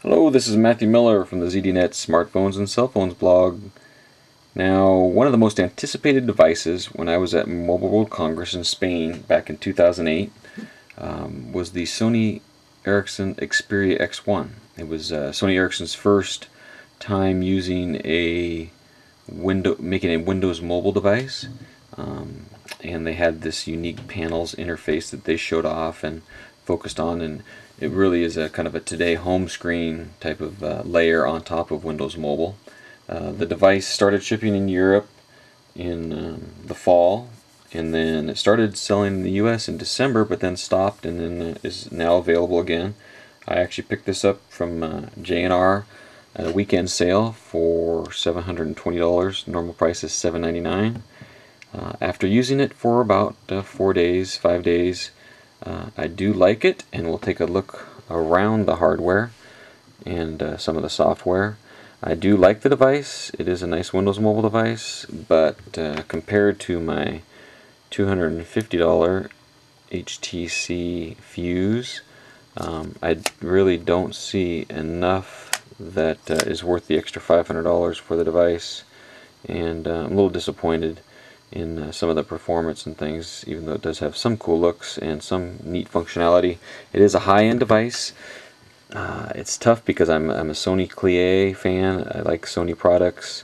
Hello, this is Matthew Miller from the ZDNet Smartphones and Cell Phones blog. Now, one of the most anticipated devices when I was at Mobile World Congress in Spain back in 2008 was the Sony Ericsson Xperia X1. It was Sony Ericsson's first time using making a Windows mobile device, and they had this unique panels interface that they showed off and focused on, and it really is a kind of a today home screen type of layer on top of Windows Mobile. The device started shipping in Europe in the fall, and then it started selling in the US in December, but then stopped, and then is now available again. I actually picked this up from J&R at a weekend sale for $720. Normal price is $799. After using it for about 5 days, I do like it, and we'll take a look around the hardware and some of the software. I do like the device. It is a nice Windows Mobile device, but compared to my $250 HTC Fuse, I really don't see enough that is worth the extra $500 for the device, and I'm a little disappointed in some of the performance and things, even though it does have some cool looks and some neat functionality. It is a high-end device. It's tough because I'm a Sony XPERIA fan. I like Sony products,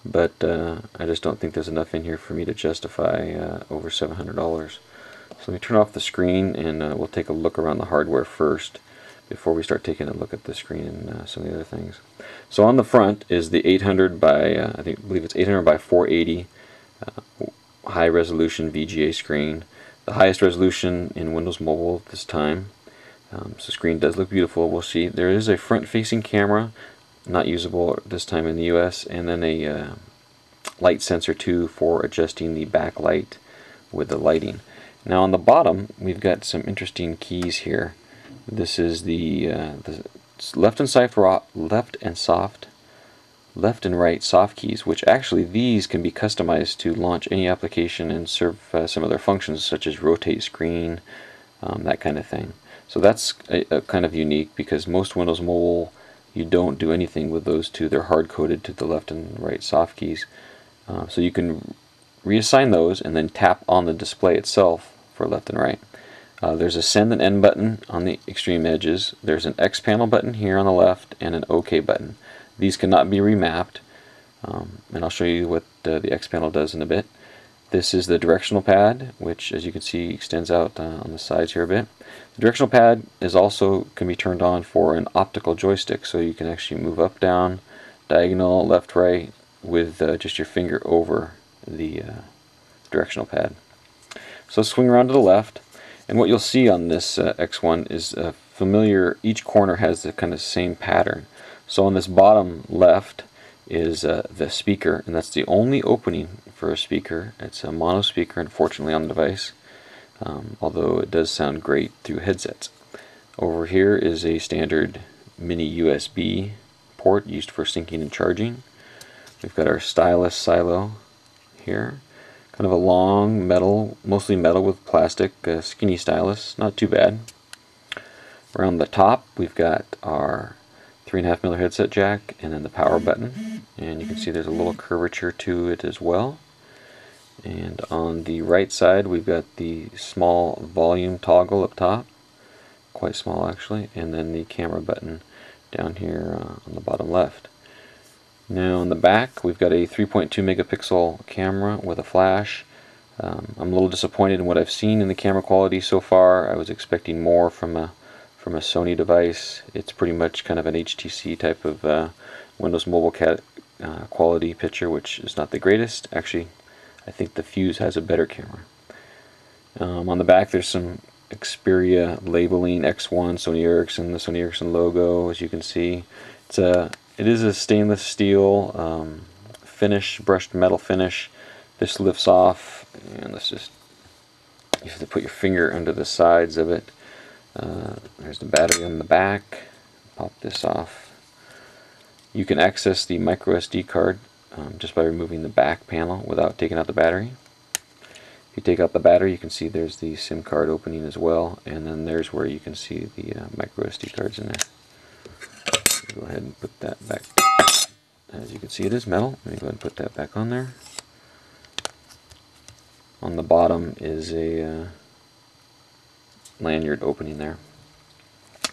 but I just don't think there's enough in here for me to justify over $700. So let me turn off the screen, and we'll take a look around the hardware first before we start taking a look at the screen and some of the other things. So on the front is the 800 by I believe it's 800 by 480 high resolution VGA screen, the highest resolution in Windows Mobile at this time. So the screen does look beautiful. We'll see there is a front facing camera, not usable this time in the US, and then a light sensor too for adjusting the backlight with the lighting. Now on the bottom we've got some interesting keys here. This is the left and right soft keys, which actually these can be customized to launch any application and serve some of their functions, such as rotate screen, that kind of thing. So that's a kind of unique, because most Windows Mobile you don't do anything with those two. They're hard coded to the left and right soft keys. So you can reassign those and then tap on the display itself for left and right. There's a send and end button on the extreme edges. There's an X panel button here on the left and an OK button. These cannot be remapped, and I'll show you what the X panel does in a bit. This is the directional pad, which, as you can see, extends out on the sides here a bit. The directional pad can be turned on for an optical joystick, so you can actually move up, down, diagonal, left, right with just your finger over the directional pad. So swing around to the left, and what you'll see on this X1 is familiar. Each corner has the kind of same pattern. So on this bottom left is the speaker, and that's the only opening for a speaker. It's a mono speaker, unfortunately, on the device, although it does sound great through headsets. Over here is a standard mini USB port used for syncing and charging. We've got our stylus silo here, kind of a long metal, mostly metal with plastic, skinny stylus, not too bad. Around the top we've got our 3.5mm headset jack, and then the power button, and you can see there's a little curvature to it as well. And on the right side we've got the small volume toggle up top, quite small actually, and then the camera button down here on the bottom left. Now on the back we've got a 3.2 megapixel camera with a flash. I'm a little disappointed in what I've seen in the camera quality so far. I was expecting more from a Sony device. It's pretty much kind of an HTC type of Windows Mobile quality picture, which is not the greatest. Actually, I think the Fuse has a better camera. On the back there's some XPERIA labeling, X1, Sony Ericsson, the Sony Ericsson logo, as you can see. It is a stainless steel finish, brushed metal finish. This lifts off, and you have to put your finger under the sides of it. There's the battery on the back. Pop this off. You can access the micro SD card just by removing the back panel without taking out the battery. If you take out the battery, you can see there's the SIM card opening as well, and then there's where you can see the micro SD cards in there. Go ahead and put that back. As you can see, it is metal. Let me go ahead and put that back on there. On the bottom is a lanyard opening there.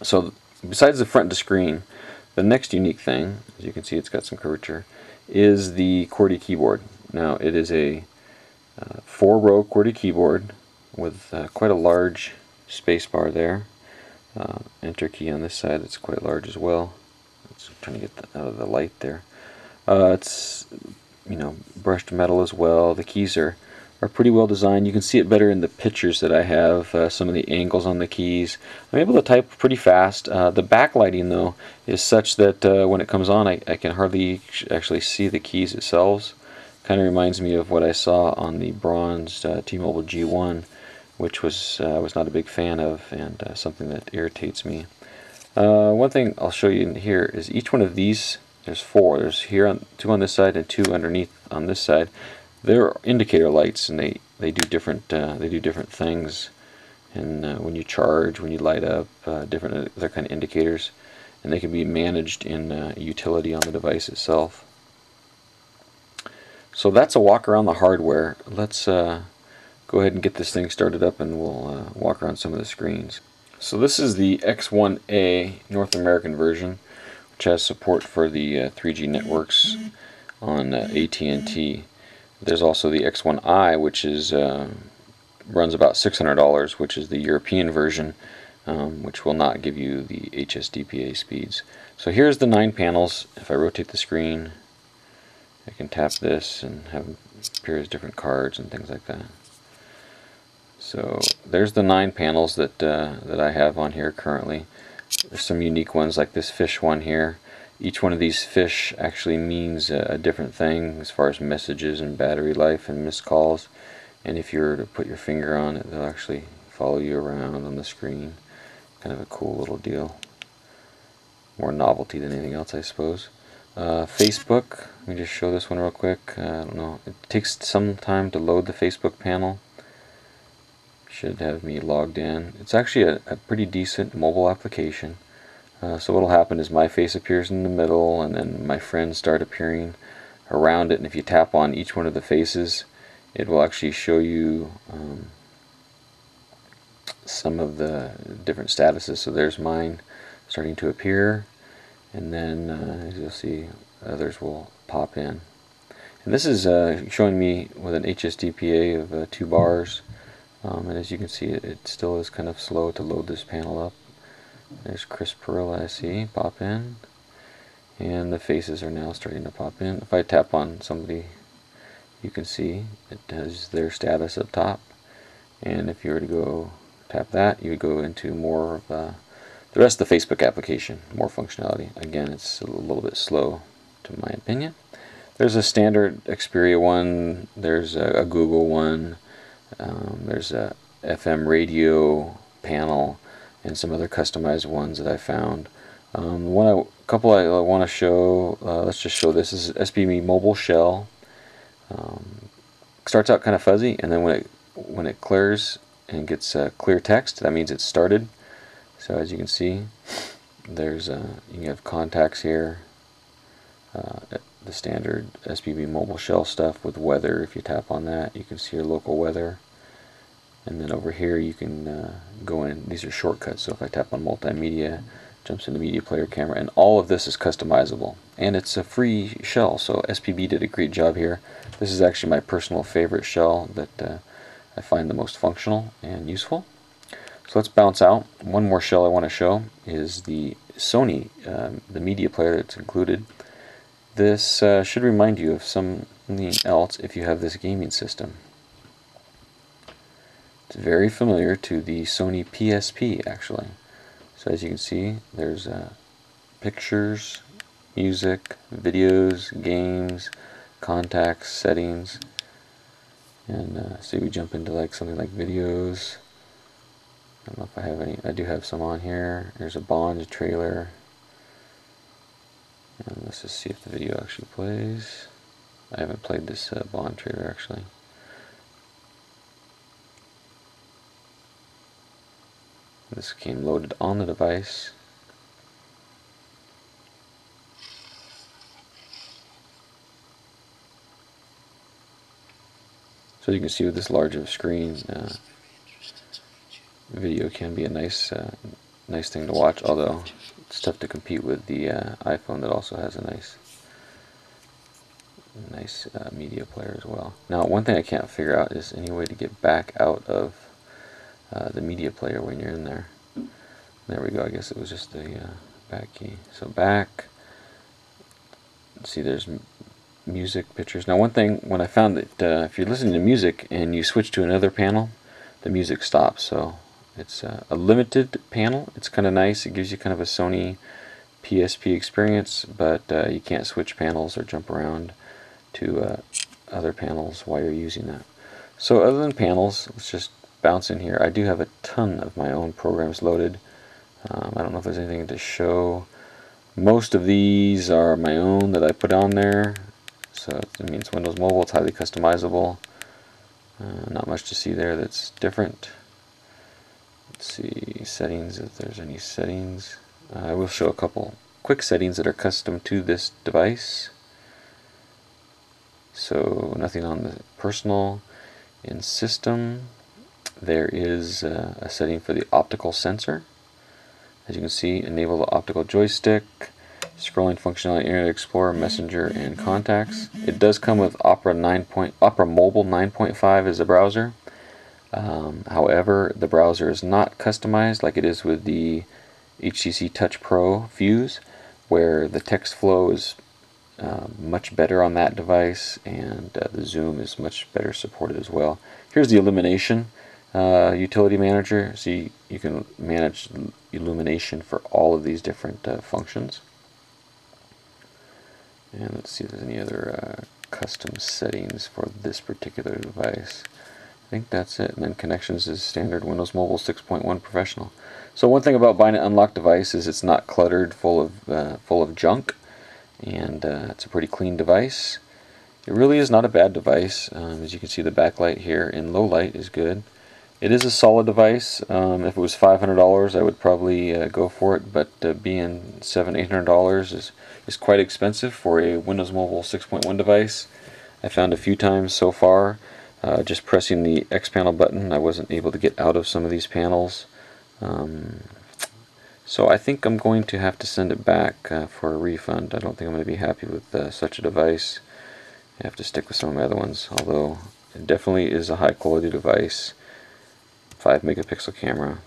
So besides the front of the screen, the next unique thing, as you can see it's got some curvature, is the QWERTY keyboard. Now it is a 4-row QWERTY keyboard with quite a large space bar there. Enter key on this side, it's quite large as well. Let's trying to get that out of the light there. It's brushed metal as well. The keys are pretty well designed. You can see it better in the pictures that I have, some of the angles on the keys. I'm able to type pretty fast. The backlighting though is such that when it comes on I can hardly actually see the keys themselves. Kind of reminds me of what I saw on the bronzed T-Mobile G1, which was not a big fan of, and something that irritates me. One thing I'll show you in here is each one of these, there's 4. There's here 2 on this side and 2 underneath on this side. They're indicator lights, and they do different things. And when you charge, when you light up, different other kind of indicators, and they can be managed in utility on the device itself. So that's a walk around the hardware. Let's go ahead and get this thing started up, and we'll walk around some of the screens. So this is the X1a North American version, which has support for the 3G networks on AT&T. There's also the X1i, which is runs about $600, which is the European version, which will not give you the HSDPA speeds. So here's the 9 panels. If I rotate the screen, I can tap this and have them appear as different cards and things like that. So there's the 9 panels that I have on here currently. There's some unique ones like this fish one here. Each one of these fish actually means a different thing as far as messages and battery life and missed calls. And if you were to put your finger on it, they'll actually follow you around on the screen. Kind of a cool little deal. More novelty than anything else, I suppose. Facebook, let me just show this one real quick. I don't know, it takes some time to load the Facebook panel. Should have me logged in. It's actually a pretty decent mobile application. So what will happen is my face appears in the middle, and then my friends start appearing around it, and if you tap on each one of the faces, it will actually show you some of the different statuses. So there's mine starting to appear, and then as you'll see, others will pop in. And this is showing me with an HSDPA of 2 bars, and as you can see, it still is kind of slow to load this panel up. There's XPERIA, I see, pop in, and the faces are now starting to pop in. If I tap on somebody, you can see it has their status up top, and if you were to go tap that, you would go into more of the rest of the Facebook application, more functionality. Again, it's a little bit slow to my opinion. There's a standard XPERIA one, there's a Google one, there's a FM radio panel, and some other customized ones that I found. Couple I want to show, let's just show this. This is SPB Mobile Shell. Starts out kind of fuzzy, and then when it clears and gets clear text, that means it's started. So as you can see, there's you can have contacts here, the standard SPB Mobile Shell stuff with weather. If you tap on that, you can see your local weather. And then over here you can go in, these are shortcuts, so if I tap on multimedia, jumps into media player, camera, and all of this is customizable. And it's a free shell, so SPB did a great job here. This is actually my personal favorite shell that I find the most functional and useful. So let's bounce out. One more shell I want to show is the Sony, the media player that's included. This should remind you of something else if you have this gaming system. It's very familiar to the Sony PSP actually. So as you can see, there's pictures, music, videos, games, contacts, settings, and say we jump into like something like videos. I don't know if I have any. I do have some on here. There's a Bond trailer, and let's just see if the video actually plays. I haven't played this Bond trailer actually. This came loaded on the device. So you can see with this large of a screen, video can be a nice thing to watch, although it's tough to compete with the iPhone that also has a nice media player as well. Now, one thing I can't figure out is any way to get back out of the media player when you're in there. There we go. I guess it was just the back key. So back. See, there's music, pictures. Now, one thing, when I found that if you're listening to music and you switch to another panel, the music stops. So it's a limited panel. It's kind of nice. It gives you kind of a Sony PSP experience, but you can't switch panels or jump around to other panels while you're using that. So other than panels, let's just bounce in here. I do have a ton of my own programs loaded. I don't know if there's anything to show. Most of these are my own that I put on there. So it means Windows Mobile. It's highly customizable. Not much to see there that's different. Let's see settings, if there's any settings. I will show a couple quick settings that are custom to this device. So nothing on the personal. In system, there is a setting for the optical sensor. As you can see, enable the optical joystick, scrolling functionality, Internet Explorer, Messenger, and contacts. It does come with Opera Mobile 9.5 as a browser. However, the browser is not customized like it is with the HTC Touch Pro Fuse, where the text flow is much better on that device, and the zoom is much better supported as well. Here's the illumination utility manager, so you can manage illumination for all of these different functions. And let's see if there's any other custom settings for this particular device. I think that's it. And then connections is standard Windows Mobile 6.1 Professional. So one thing about buying an unlocked device is it's not cluttered full of junk, and it's a pretty clean device. It really is not a bad device. As you can see, the backlight here in low light is good. It is a solid device. If it was $500, I would probably go for it, but being $700-800 is quite expensive for a Windows Mobile 6.1 device. I found a few times so far, just pressing the X panel button, I wasn't able to get out of some of these panels. So I think I'm going to have to send it back for a refund. I don't think I'm going to be happy with such a device. I have to stick with some of my other ones, although it definitely is a high quality device. 5 megapixel camera,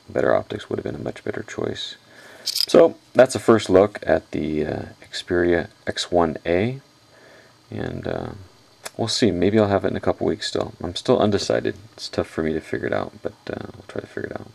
better optics would have been a much better choice. So that's a first look at the XPERIA X1a, and we'll see. Maybe I'll have it in a couple weeks still. I'm still undecided. It's tough for me to figure it out, but we'll try to figure it out.